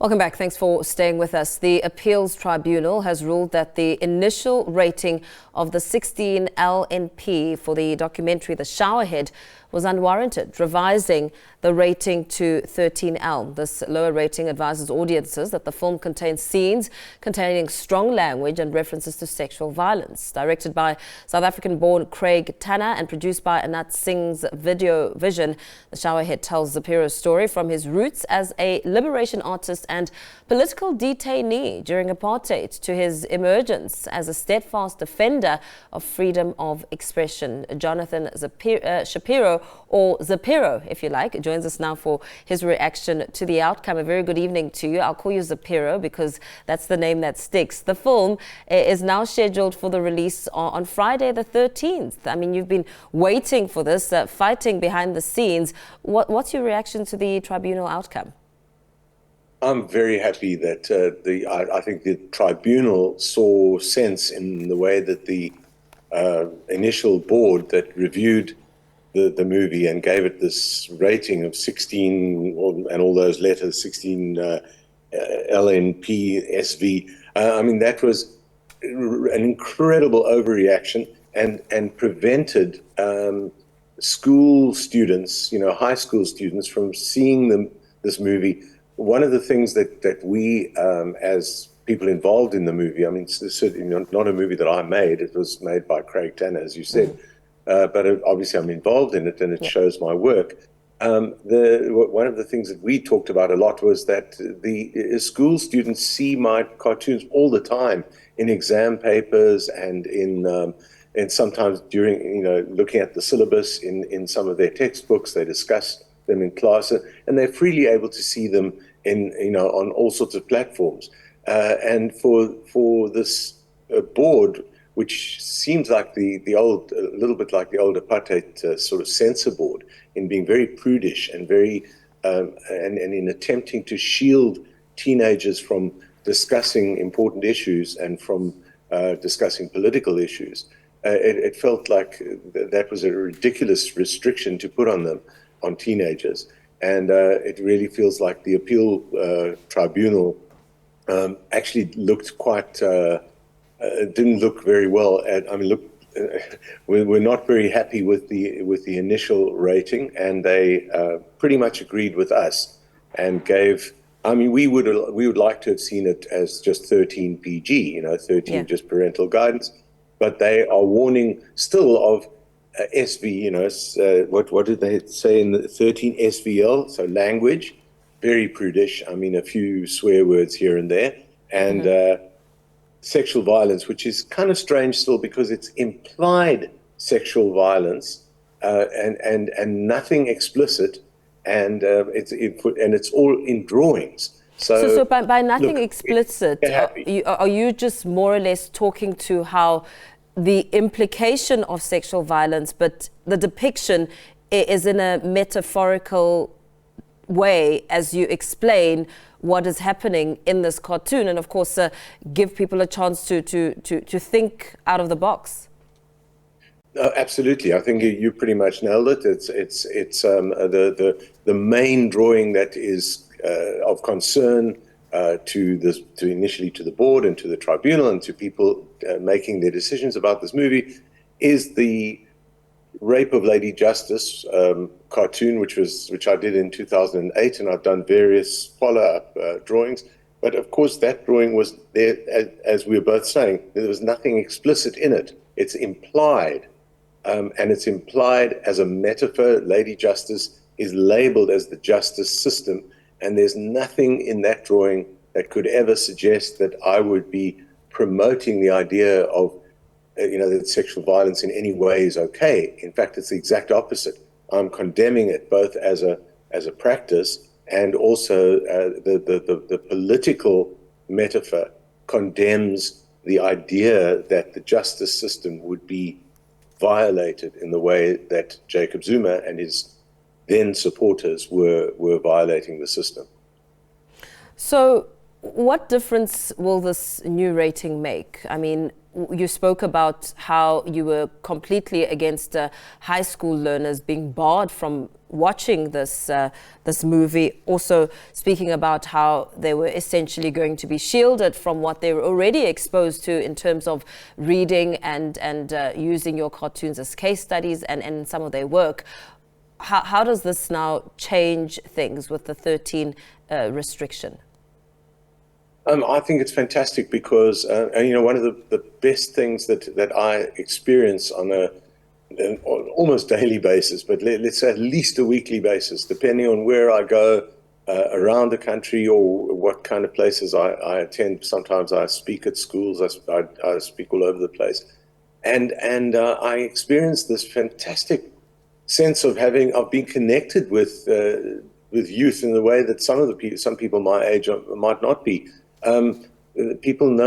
Welcome back. Thanks for staying with us. The Appeals Tribunal has ruled that the initial rating of the 16 LNP for the documentary The Showerhead was unwarranted, revising the rating to 13L. This lower rating advises audiences that the film contains scenes containing strong language and references to sexual violence. Directed by South African-born Craig Tanner and produced by Anant Singh's Videovision, The Showerhead tells Zapiro's story from his roots as a liberation artist and political detainee during apartheid to his emergence as a steadfast defender of freedom of expression. Jonathan Shapiro, or Zapiro, if you like, joins us now for his reaction to the outcome. A very good evening to you. I'll call you Zapiro because that's the name that sticks. The film is now scheduled for the release on Friday the 13th. I mean, you've been waiting for this, fighting behind the scenes. What's your reaction to the tribunal outcome? I'm very happy that I think the tribunal saw sense in the way that the initial board that reviewed the movie and gave it this rating of 16 and all those letters, 16 LNP SV. I mean, that was an incredible overreaction and prevented school students, high school students, from seeing this movie. One of the things that we, as people involved in the movie, I mean, it's certainly not a movie that I made. It was made by Craig Tanner, as you said. But obviously I'm involved in it and it shows my work. One of the things that we talked about a lot was that the school students see my cartoons all the time in exam papers and and sometimes during, looking at the syllabus in some of their textbooks. They discuss them in class and they're freely able to see them on all sorts of platforms. And for this board, which seems like a little bit like the old apartheid sort of censor board, in being very prudish and very and in attempting to shield teenagers from discussing important issues and from discussing political issues. It felt like that was a ridiculous restriction to put on teenagers, and it really feels like the appeal tribunal actually looked quite. Didn't look very well at. I mean, we're not very happy with the initial rating, and they pretty much agreed with us and gave. I mean, we would like to have seen it as just 13 PG, 13 just parental guidance, but they are warning still of SV. What did they say in the 13 SVL? So language, very prudish. I mean, a few swear words here and there, and. Sexual violence, which is kind of strange still because it's implied sexual violence and nothing explicit, and it's all in drawings. So by nothing explicit, are you just more or less talking to how the implication of sexual violence, but the depiction is in a metaphorical way, as you explain what is happening in this cartoon, and of course give people a chance to think out of the box? Absolutely, I think you pretty much nailed it. It's the main drawing that is of concern initially to the board and to the tribunal and to people making their decisions about this movie is the Rape of Lady Justice cartoon, which I did in 2008, and I've done various follow-up drawings. But of course, that drawing was there, as we were both saying, there was nothing explicit in it. It's implied, and it's implied as a metaphor. Lady Justice is labeled as the justice system, and there's nothing in that drawing that could ever suggest that I would be promoting the idea of that sexual violence in any way is okay. In fact, it's the exact opposite. I'm condemning it both as a practice and also the political metaphor condemns the idea that the justice system would be violated in the way that Jacob Zuma and his then supporters were violating the system. So what difference will this new rating make? I mean, you spoke about how you were completely against high school learners being barred from watching this movie. Also speaking about how they were essentially going to be shielded from what they were already exposed to in terms of reading and using your cartoons as case studies and some of their work. How does this now change things with the 13 restriction? I think it's fantastic because, one of the best things that I experience on an almost daily basis, but let's say at least a weekly basis, depending on where I go around the country or what kind of places I attend. Sometimes I speak at schools, I speak all over the place. And I experience this fantastic sense of being connected with youth in the way that some people my age might not be. People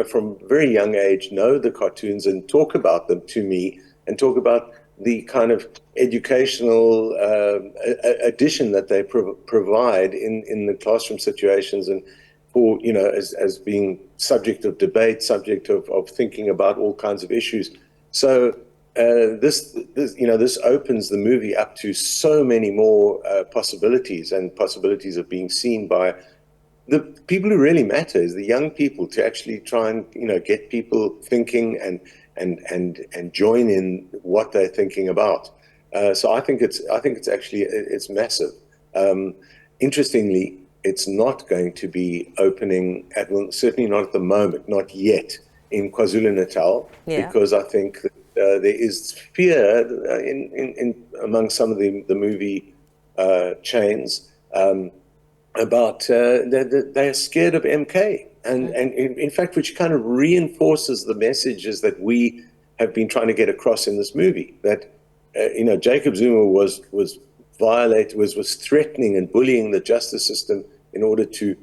from very young age know the cartoons and talk about them to me and talk about the kind of educational addition that they provide in the classroom situations and for, as being subject of debate, subject of thinking about all kinds of issues. So this opens the movie up to so many more possibilities of being seen by the people who really matter, is the young people, to actually try and get people thinking and join in what they're thinking about. So I think it's massive. Interestingly, it's not going to be opening certainly not at the moment, not yet in KwaZulu-Natal, because I think that there is fear among some of the movie chains. About they're scared of MK, and in fact, which kind of reinforces the messages that we have been trying to get across in this movie. That Jacob Zuma was threatening and bullying the justice system in order to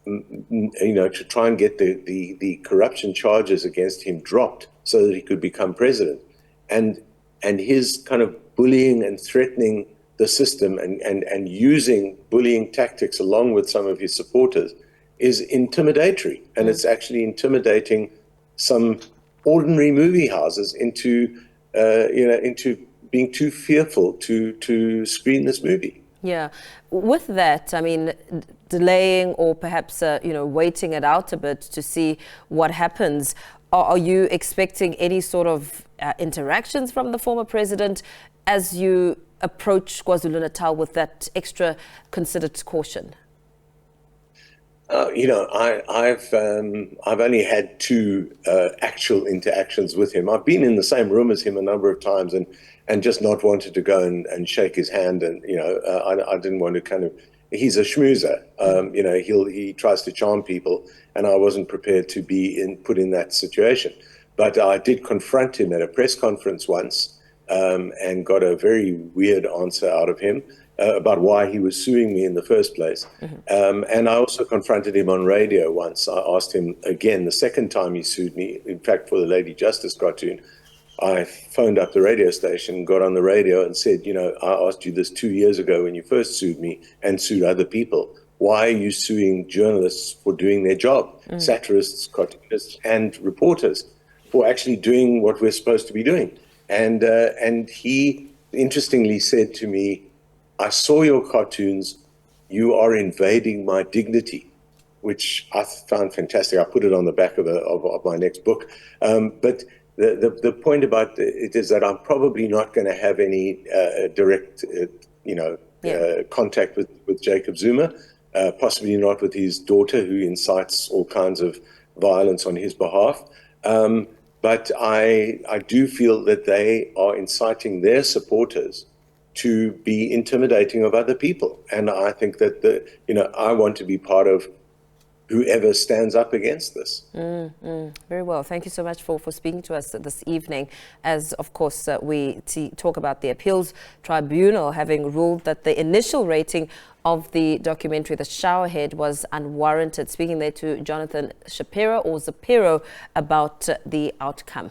to try and get the corruption charges against him dropped so that he could become president, and his kind of bullying and threatening the system and using bullying tactics along with some of his supporters is intimidatory, and it's actually intimidating some ordinary movie houses into being too fearful to screen this movie. Yeah, with that, I mean, delaying or perhaps waiting it out a bit to see what happens. Are you expecting any sort of interactions from the former president as you approach KwaZulu-Natal with that extra considered caution? I've only had two actual interactions with him. I've been in the same room as him a number of times and just not wanted to go and shake his hand. And, I didn't want to he's a schmoozer. He tries to charm people, and I wasn't prepared to be put in that situation. But I did confront him at a press conference once, and got a very weird answer out of him about why he was suing me in the first place. And I also confronted him on radio once. I asked him again, the second time he sued me, in fact, for the Lady Justice cartoon, I phoned up the radio station, got on the radio and said, I asked you this 2 years ago when you first sued me and sued other people. Why are you suing journalists for doing their job? Satirists, cartoonists, and reporters for actually doing what we're supposed to be doing. And he interestingly said to me, I saw your cartoons, you are invading my dignity, which I found fantastic. I put it on the back of my next book. But the point about it is that I'm probably not going to have any direct, contact with Jacob Zuma, possibly not with his daughter, who incites all kinds of violence on his behalf. But I do feel that they are inciting their supporters to be intimidating of other people. And I think that I want to be part of whoever stands up against this. Very well. Thank you so much for speaking to us this evening. As, of course, we talk about the appeals tribunal having ruled that the initial rating of the documentary, The Showerhead, was unwarranted. Speaking there to Jonathan Shapiro or Zapiro about the outcome.